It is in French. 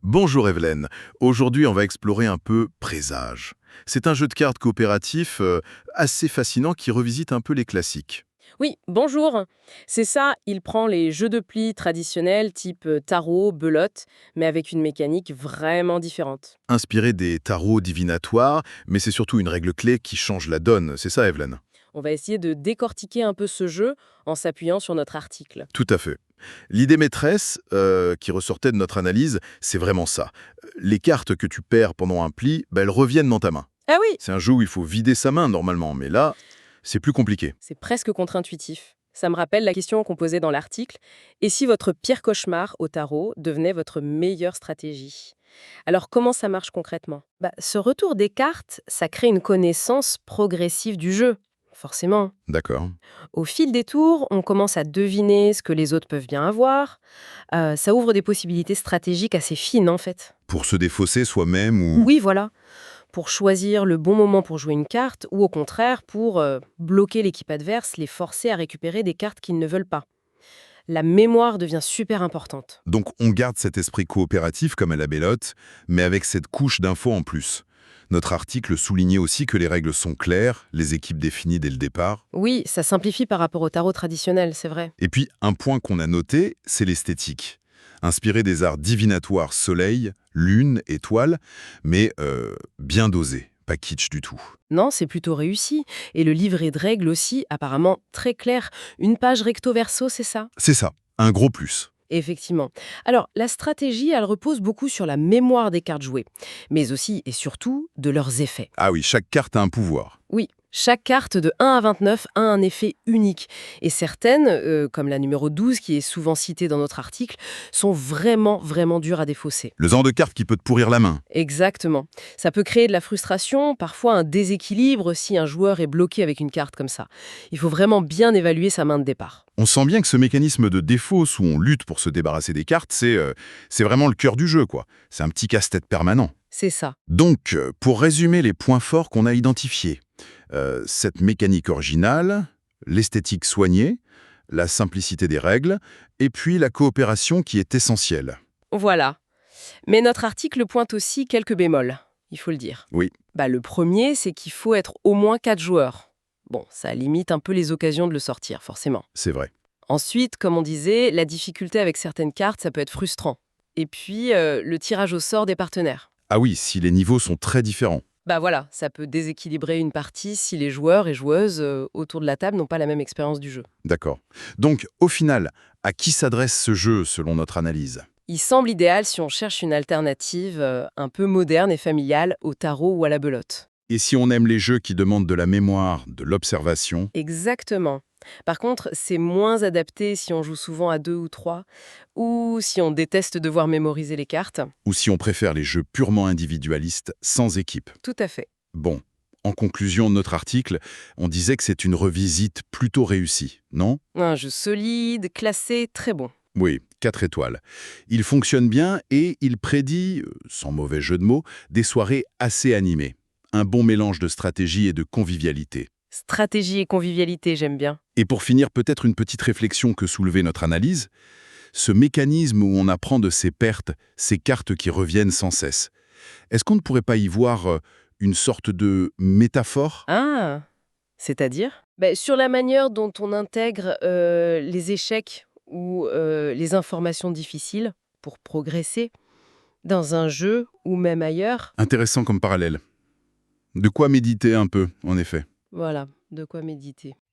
Bonjour Evelyne, aujourd'hui on va explorer un peu Présage. C'est un jeu de cartes coopératif assez fascinant qui revisite un peu les classiques. Oui, bonjour. C'est ça, il prend les jeux de plis traditionnels type tarot, belote, mais avec une mécanique vraiment différente. Inspiré des tarots divinatoires, mais c'est surtout une règle clé qui change la donne, c'est ça Evelyne? On va essayer de décortiquer un peu ce jeu en s'appuyant sur notre article. Tout à fait. L'idée maîtresse qui ressortait de notre analyse, c'est vraiment ça. Les cartes que tu perds pendant un pli, elles reviennent dans ta main. Ah oui, C'est un jeu où il faut vider sa main normalement, mais là, c'est plus compliqué. c'est presque contre-intuitif. Ça me rappelle la question qu'on posait dans l'article. Et si votre pire cauchemar au tarot devenait votre meilleure stratégie? Alors comment ça marche concrètement? Ce retour des cartes, ça crée une connaissance progressive du jeu. Forcément. D'accord. Au fil des tours, on commence à deviner ce que les autres peuvent bien avoir. Ça ouvre des possibilités stratégiques assez fines, en fait. Pour se défausser soi-même ou... Oui, voilà. Pour choisir le bon moment pour jouer une carte, ou au contraire, pour bloquer l'équipe adverse, les forcer à récupérer des cartes qu'ils ne veulent pas. La mémoire devient super importante. Donc on garde cet esprit coopératif comme à la Bélote, mais avec cette couche d'infos en plus. Notre article soulignait aussi que les règles sont claires, les équipes définies dès le départ. Oui, ça simplifie par rapport au tarot traditionnel, c'est vrai. Et puis un point qu'on a noté, c'est l'esthétique. Inspiré des arts divinatoires soleil, lune, étoile, mais bien dosé, pas kitsch du tout. Non, c'est plutôt réussi. Et le livret de règles aussi, apparemment très clair. Une page recto-verso, c'est ça? C'est ça, un gros plus. Effectivement. Alors, la stratégie, elle repose beaucoup sur la mémoire des cartes jouées, mais aussi et surtout de leurs effets. Ah oui, chaque carte a un pouvoir. Oui, chaque carte de 1 à 29 a un effet unique. Et certaines, comme la numéro 12 qui est souvent citée dans notre article, sont vraiment, vraiment dures à défausser. Le genre de carte qui peut te pourrir la main. Exactement. Ça peut créer de la frustration, parfois un déséquilibre si un joueur est bloqué avec une carte comme ça. Il faut vraiment bien évaluer sa main de départ. On sent bien que ce mécanisme de défausse où on lutte pour se débarrasser des cartes, c'est vraiment le cœur du jeu, quoi. C'est un petit casse-tête permanent. C'est ça. Donc, pour résumer les points forts qu'on a identifiés, cette mécanique originale, l'esthétique soignée, la simplicité des règles, et puis la coopération qui est essentielle. Voilà. Mais notre article pointe aussi quelques bémols, il faut le dire. Oui, Le premier, c'est qu'il faut être au moins 4 joueurs. Bon, ça limite un peu les occasions de le sortir, forcément. c'est vrai. Ensuite, comme on disait, la difficulté avec certaines cartes, ça peut être frustrant. Et puis, le tirage au sort des partenaires. Ah oui, si les niveaux sont très différents. Voilà, ça peut déséquilibrer une partie si les joueurs et joueuses autour de la table n'ont pas la même expérience du jeu. D'accord. Donc, au final, à qui s'adresse ce jeu selon notre analyse? Il semble idéal si on cherche une alternative un peu moderne et familiale au tarot ou à la belote. Et si on aime les jeux qui demandent de la mémoire, de l'observation, Exactement. Par contre, c'est moins adapté si on joue souvent à 2 ou 3, ou si on déteste devoir mémoriser les cartes. ou si on préfère les jeux purement individualistes, sans équipe. Tout à fait. Bon, en conclusion de notre article, on disait que c'est une revisite plutôt réussie, non? Un jeu solide, classé, très bon. Oui, 4 étoiles. Il fonctionne bien et il prédit, sans mauvais jeu de mots, des soirées assez animées. Un bon mélange de stratégie et de convivialité. Stratégie et convivialité, j'aime bien. Et pour finir, peut-être une petite réflexion que soulevait notre analyse, ce mécanisme où on apprend de ses pertes, ces cartes qui reviennent sans cesse. Est-ce qu'on ne pourrait pas y voir une sorte de métaphore? Ah, c'est-à-dire sur la manière dont on intègre les échecs ou les informations difficiles pour progresser dans un jeu ou même ailleurs. Intéressant comme parallèle. De quoi méditer un peu, en effet. Voilà, de quoi méditer.